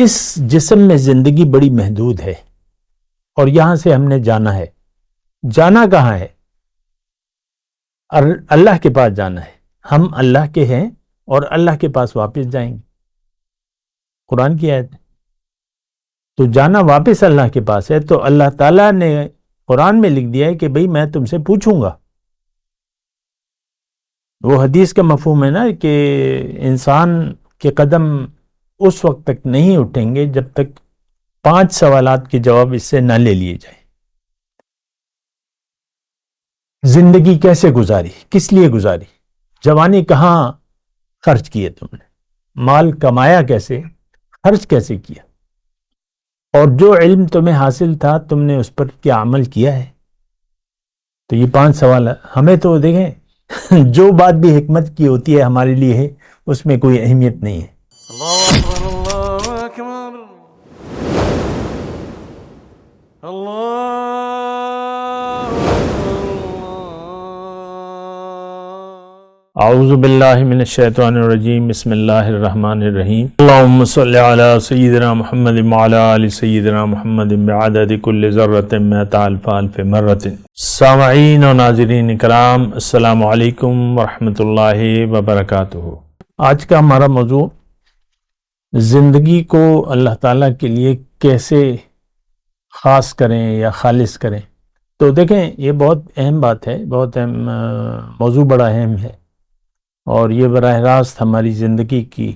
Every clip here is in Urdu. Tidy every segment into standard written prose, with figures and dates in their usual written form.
اس جسم میں زندگی بڑی محدود ہے اور یہاں سے ہم نے جانا ہے. جانا کہاں ہے؟ اللہ کے پاس جانا ہے. ہم اللہ کے ہیں اور اللہ کے پاس واپس جائیں گے. قرآن کی آیت ہے. تو جانا واپس اللہ کے پاس ہے. تو اللہ تعالیٰ نے قرآن میں لکھ دیا ہے کہ بھئی میں تم سے پوچھوں گا. وہ حدیث کا مفہوم ہے نا کہ انسان کے قدم اس وقت تک نہیں اٹھیں گے جب تک 5 سوالات کے جواب اس سے نہ لے لیے جائیں. زندگی کیسے گزاری؟ کس لیے گزاری؟ جوانی کہاں خرچ کیے تم نے؟ مال کمایا کیسے؟ خرچ کیسے کیا؟ اور جو علم تمہیں حاصل تھا تم نے اس پر کیا عمل کیا ہے؟ تو یہ 5 سوال ہمیں تو دیکھیں جو بات بھی حکمت کی ہوتی ہے ہمارے لیے ہے، اس میں کوئی اہمیت نہیں ہے. اللہ اکبر اللہ اکبر اللہ. اعوذ باللہ من الشیطان الرجیم. بسم اللہ الرحمن الرحیم. اللہم صلی علی سیدنا محمد وعلی آل سیدنا محمد بعدد کل ذرۃ مئۃ الف الف مرۃ. سامعین و ناظرین کرام، السلام علیکم ورحمۃ اللہ وبرکاتہ. آج کا ہمارا موضوع زندگی کو اللہ تعالیٰ کے لیے کیسے خاص کریں یا خالص کریں. تو دیکھیں یہ بہت اہم بات ہے، بہت اہم موضوع، بڑا اہم ہے، اور یہ براہ راست ہماری زندگی کی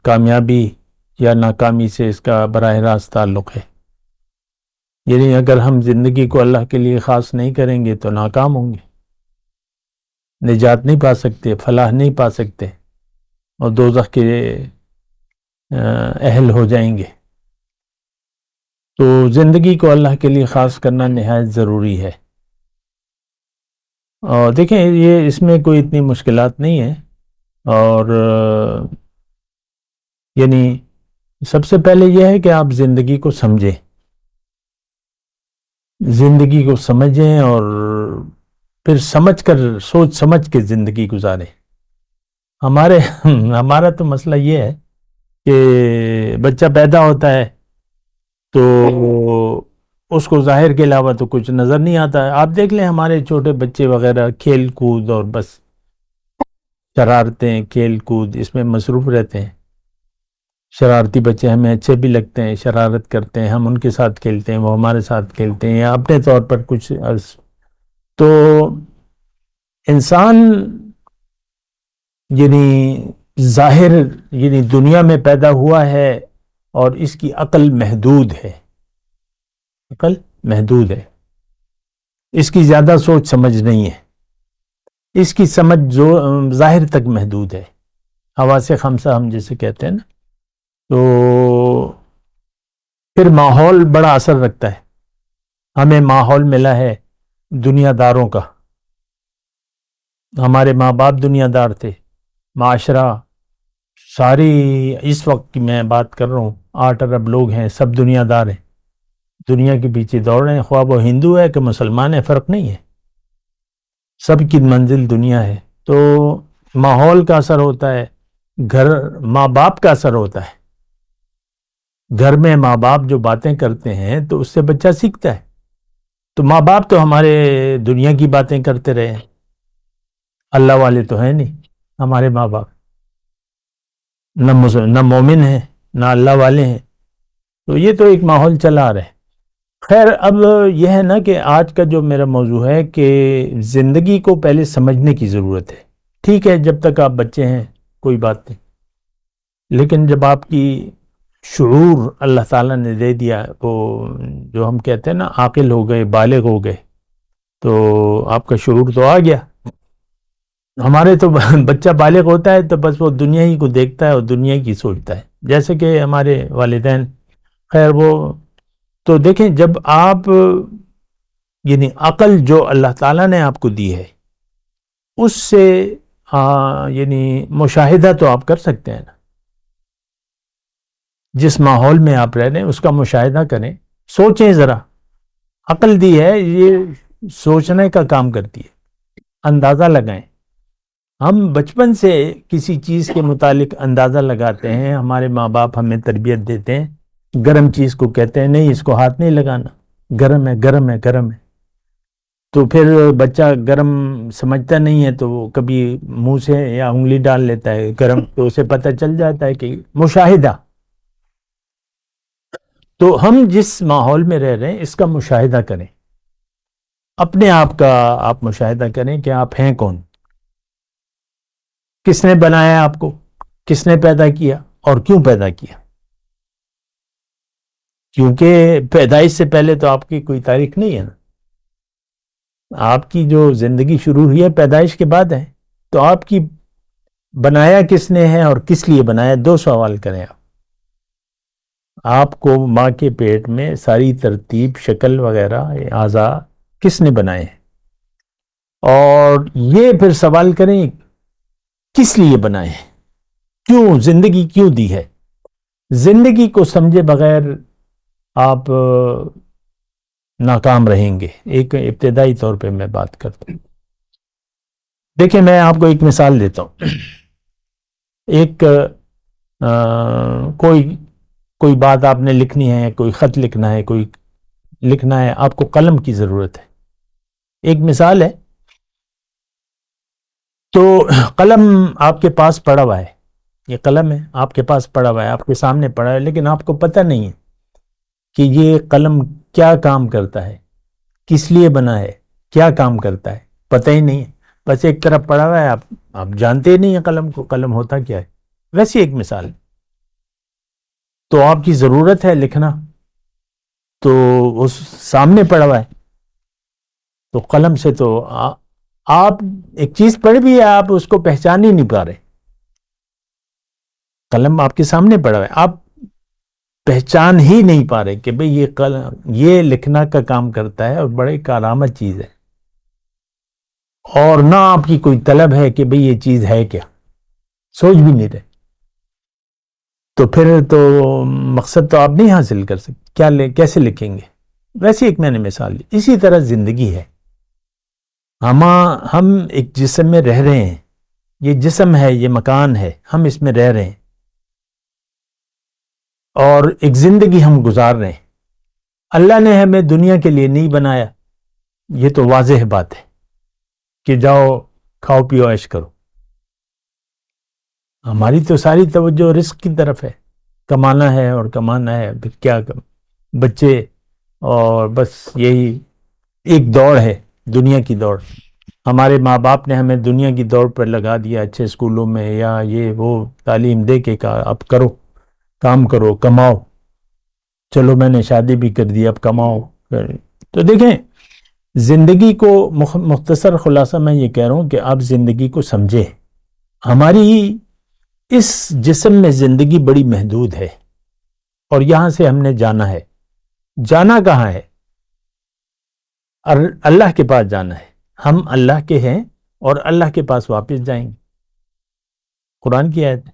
کامیابی یا ناکامی سے اس کا براہ راست تعلق ہے. یعنی اگر ہم زندگی کو اللہ کے لیے خاص نہیں کریں گے تو ناکام ہوں گے، نجات نہیں پا سکتے، فلاح نہیں پا سکتے، اور دوزخ کے اہل ہو جائیں گے. تو زندگی کو اللہ کے لیے خاص کرنا نہایت ضروری ہے. اور دیکھیں یہ اس میں کوئی اتنی مشکلات نہیں ہے. اور یعنی سب سے پہلے یہ ہے کہ آپ زندگی کو سمجھیں، زندگی کو سمجھیں اور پھر سمجھ کر، سوچ سمجھ کے زندگی گزاریں. ہمارا تو مسئلہ یہ ہے کہ بچہ پیدا ہوتا ہے تو اس کو ظاہر کے علاوہ تو کچھ نظر نہیں آتا ہے. آپ دیکھ لیں ہمارے چھوٹے بچے وغیرہ کھیل کود اور بس شرارتیں، کھیل کود، اس میں مصروف رہتے ہیں. شرارتی بچے ہمیں اچھے بھی لگتے ہیں، شرارت کرتے ہیں، ہم ان کے ساتھ کھیلتے ہیں، وہ ہمارے ساتھ کھیلتے ہیں، یا اپنے طور پر کچھ عرض. تو انسان یعنی ظاہر یعنی دنیا میں پیدا ہوا ہے اور اس کی عقل محدود ہے، عقل محدود ہے، اس کی زیادہ سوچ سمجھ نہیں ہے، اس کی سمجھ جو ظاہر تک محدود ہے. حواس خمسہ ہم جسے کہتے ہیں نا. تو پھر ماحول بڑا اثر رکھتا ہے. ہمیں ماحول ملا ہے دنیا داروں کا، ہمارے ماں باپ دنیا دار تھے، معاشرہ ساری، اس وقت کی میں بات کر رہا ہوں 8 ارب لوگ ہیں، سب دنیا دار ہیں، دنیا کے پیچھے دوڑ رہے ہیں، خواہ وہ ہندو ہے کہ مسلمان ہے فرق نہیں ہے، سب کی منزل دنیا ہے. تو ماحول کا اثر ہوتا ہے، گھر ماں باپ کا اثر ہوتا ہے. گھر میں ماں باپ جو باتیں کرتے ہیں تو اس سے بچہ سیکھتا ہے. تو ماں باپ تو ہمارے دنیا کی باتیں کرتے رہے ہیں، اللہ والے تو ہیں نہیں ہمارے ماں باپ، نہ مومن ہیں نہ اللہ والے ہیں. تو یہ تو ایک ماحول چلا آ رہا ہے. خیر اب یہ ہے نا کہ آج کا جو میرا موضوع ہے کہ زندگی کو پہلے سمجھنے کی ضرورت ہے. ٹھیک ہے جب تک آپ بچے ہیں کوئی بات نہیں، لیکن جب آپ کی شعور اللہ تعالیٰ نے دے دیا، وہ جو ہم کہتے ہیں نا عاقل ہو گئے، بالغ ہو گئے، تو آپ کا شعور تو آ گیا. ہمارے تو بچہ بالغ ہوتا ہے تو بس وہ دنیا ہی کو دیکھتا ہے اور دنیا کی سوچتا ہے، جیسے کہ ہمارے والدین. خیر وہ تو دیکھیں جب آپ یعنی عقل جو اللہ تعالیٰ نے آپ کو دی ہے اس سے یعنی مشاہدہ تو آپ کر سکتے ہیں نا. جس ماحول میں آپ رہ رہے ہیں اس کا مشاہدہ کریں، سوچیں ذرا. عقل دی ہے یہ سوچنے کا کام کرتی ہے، اندازہ لگائیں ہم بچپن سے کسی چیز کے متعلق اندازہ لگاتے ہیں، ہمارے ماں باپ ہمیں تربیت دیتے ہیں، گرم چیز کو کہتے ہیں نہیں اس کو ہاتھ نہیں لگانا، گرم ہے گرم ہے گرم ہے، تو پھر بچہ گرم سمجھتا نہیں ہے تو وہ کبھی منہ سے یا انگلی ڈال لیتا ہے گرم، تو اسے پتہ چل جاتا ہے کہ مشاہدہ. تو ہم جس ماحول میں رہ رہے ہیں اس کا مشاہدہ کریں، اپنے آپ کا آپ مشاہدہ کریں کہ آپ ہیں کون، کس نے بنایا آپ کو، کس نے پیدا کیا اور کیوں پیدا کیا. کیونکہ پیدائش سے پہلے تو آپ کی کوئی تاریخ نہیں ہے نا، آپ کی جو زندگی شروع ہوئی ہے پیدائش کے بعد ہے، تو آپ کی بنایا کس نے ہے اور کس لیے بنایا، دو سوال کریں آپ. آپ کو ماں کے پیٹ میں ساری ترتیب شکل وغیرہ اعضاء کس نے بنائے ہیں، اور یہ پھر سوال کریں کس لیے بنائے ہیں، کیوں زندگی کیوں دی ہے. زندگی کو سمجھے بغیر آپ ناکام رہیں گے. ایک ابتدائی طور پہ میں بات کرتا ہوں. دیکھیں میں آپ کو ایک مثال دیتا ہوں. ایک کوئی بات آپ نے لکھنی ہے، کوئی خط لکھنا ہے، کوئی لکھنا ہے، آپ کو قلم کی ضرورت ہے. ایک مثال ہے، تو قلم آپ کے پاس پڑا ہوا ہے، یہ قلم ہے آپ کے پاس پڑا ہوا ہے، آپ کے سامنے پڑا ہے، لیکن آپ کو پتہ نہیں ہے کہ یہ قلم کیا کام کرتا ہے، کس لیے بنا ہے، کیا کام کرتا ہے، پتہ ہی نہیں ہے. بس ایک طرف پڑا ہوا ہے، آپ جانتے ہی نہیں ہیں قلم کو، قلم ہوتا کیا ہے. ویسی ایک مثال ہے. تو آپ کی ضرورت ہے لکھنا، تو اس سامنے پڑا ہوا ہے، تو قلم سے تو آپ ایک چیز پڑھ بھی ہے، آپ اس کو پہچان ہی نہیں پا رہے. قلم آپ کے سامنے پڑا ہوا ہے، آپ پہچان ہی نہیں پا رہے کہ بھئی یہ قلم یہ لکھنا کا کام کرتا ہے اور بڑے کارآمد چیز ہے، اور نہ آپ کی کوئی طلب ہے کہ بھئی یہ چیز ہے کیا، سوچ بھی نہیں رہے. تو پھر تو مقصد تو آپ نہیں حاصل کر سکتے، کیسے لکھیں گے. ویسے ایک میں نے مثال لی. اسی طرح زندگی ہے، ہم ایک جسم میں رہ رہے ہیں، یہ جسم ہے، یہ مکان ہے، ہم اس میں رہ رہے ہیں، اور ایک زندگی ہم گزار رہے ہیں. اللہ نے ہمیں دنیا کے لیے نہیں بنایا، یہ تو واضح بات ہے کہ جاؤ کھاؤ پیو عیش کرو. ہماری تو ساری توجہ رزق کی طرف ہے، کمانا ہے اور کمانا ہے، پھر کیا بچے، اور بس یہی ایک دوڑ ہے، دنیا کی دوڑ. ہمارے ماں باپ نے ہمیں دنیا کی دوڑ پر لگا دیا، اچھے اسکولوں میں یا یہ وہ تعلیم دے کے کہا اب کرو، کام کرو، کماؤ. چلو میں نے شادی بھی کر دی، اب کماؤ. تو دیکھیں زندگی کو مختصر خلاصہ میں یہ کہہ رہا ہوں کہ آپ زندگی کو سمجھیں. ہماری اس جسم میں زندگی بڑی محدود ہے، اور یہاں سے ہم نے جانا ہے. جانا کہاں ہے؟ اللہ کے پاس جانا ہے. ہم اللہ کے ہیں اور اللہ کے پاس واپس جائیں گے، قرآن کی آیت ہے.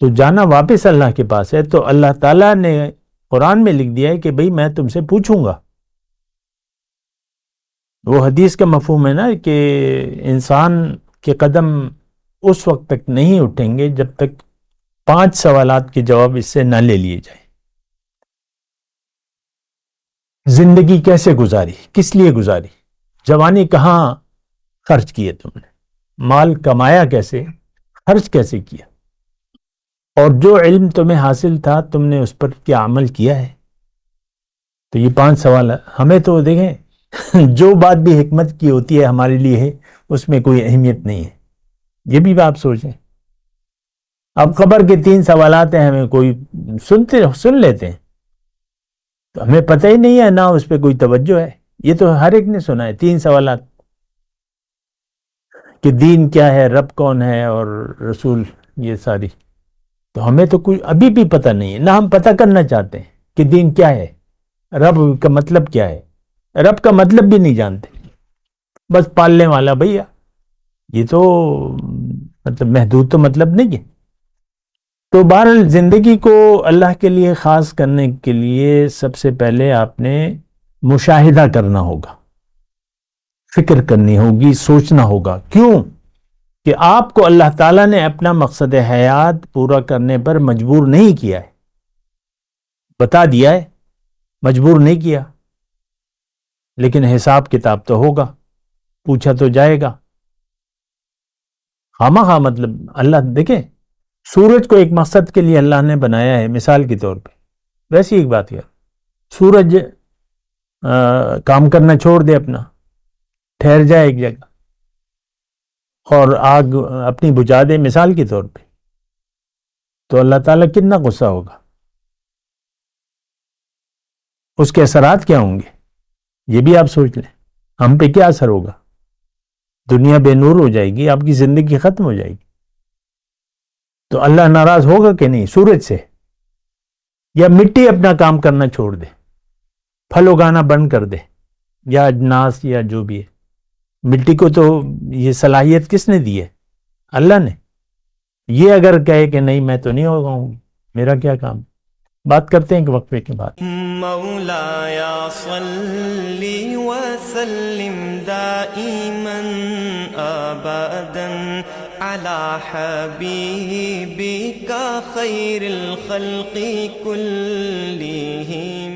تو جانا واپس اللہ کے پاس ہے. تو اللہ تعالیٰ نے قرآن میں لکھ دیا ہے کہ بھئی میں تم سے پوچھوں گا. وہ حدیث کا مفہوم ہے نا کہ انسان کے قدم اس وقت تک نہیں اٹھیں گے جب تک 5 سوالات کے جواب اس سے نہ لے لیے جائیں. زندگی کیسے گزاری، کس لیے گزاری، جوانی کہاں خرچ کیے تم نے، مال کمایا کیسے، خرچ کیسے کیا، اور جو علم تمہیں حاصل تھا تم نے اس پر کیا عمل کیا ہے. تو یہ 5 سوال ہمیں تو دیکھیں جو بات بھی حکمت کی ہوتی ہے ہمارے لیے ہے، اس میں کوئی اہمیت نہیں ہے. یہ بھی آپ سوچیں. اب قبر کے 3 سوالات ہیں، ہمیں کوئی سن لیتے ہیں، تو ہمیں پتہ ہی نہیں ہے، نہ اس پہ کوئی توجہ ہے. یہ تو ہر ایک نے سنا ہے 3 سوالات کہ دین کیا ہے، رب کون ہے اور رسول، یہ ساری. تو ہمیں تو کوئی ابھی بھی پتہ نہیں ہے، نہ ہم پتہ کرنا چاہتے ہیں کہ دین کیا ہے، رب کا مطلب کیا ہے. رب کا مطلب بھی نہیں جانتے، بس پالنے والا بھیا. یہ تو مطلب محدود تو مطلب نہیں ہے. تو بہرحال زندگی کو اللہ کے لیے خاص کرنے کے لیے سب سے پہلے آپ نے مشاہدہ کرنا ہوگا، فکر کرنی ہوگی، سوچنا ہوگا. کیوں؟ کہ آپ کو اللہ تعالیٰ نے اپنا مقصد حیات پورا کرنے پر مجبور نہیں کیا ہے، بتا دیا ہے، مجبور نہیں کیا، لیکن حساب کتاب تو ہوگا، پوچھا تو جائے گا۔ خواہ مطلب اللہ دیکھیں، سورج کو ایک مقصد کے لیے اللہ نے بنایا ہے، مثال کے طور پہ ویسی ایک بات ہے، سورج کام کرنا چھوڑ دے، اپنا ٹھہر جائے ایک جگہ اور آگ اپنی بجھا دے مثال کے طور پہ، تو اللہ تعالیٰ کتنا غصہ ہوگا، اس کے اثرات کیا ہوں گے، یہ بھی آپ سوچ لیں، ہم پہ کیا اثر ہوگا، دنیا بے نور ہو جائے گی، آپ کی زندگی ختم ہو جائے گی۔ تو اللہ ناراض ہوگا کہ نہیں سورج سے؟ یا مٹی اپنا کام کرنا چھوڑ دے، پھل اگانا بند کر دے، یا اجناس یا جو بھی ہے، مٹی کو تو یہ صلاحیت کس نے دی ہے؟ اللہ نے۔ یہ اگر کہے کہ نہیں میں تو نہیں اگاؤں گی، میرا کیا کام؟ بات کرتے ہیں ایک وقفے کے بعد۔ مولایا صلی وسلم دائما ابدا علی حبیبک خیر الخلق کلہم۔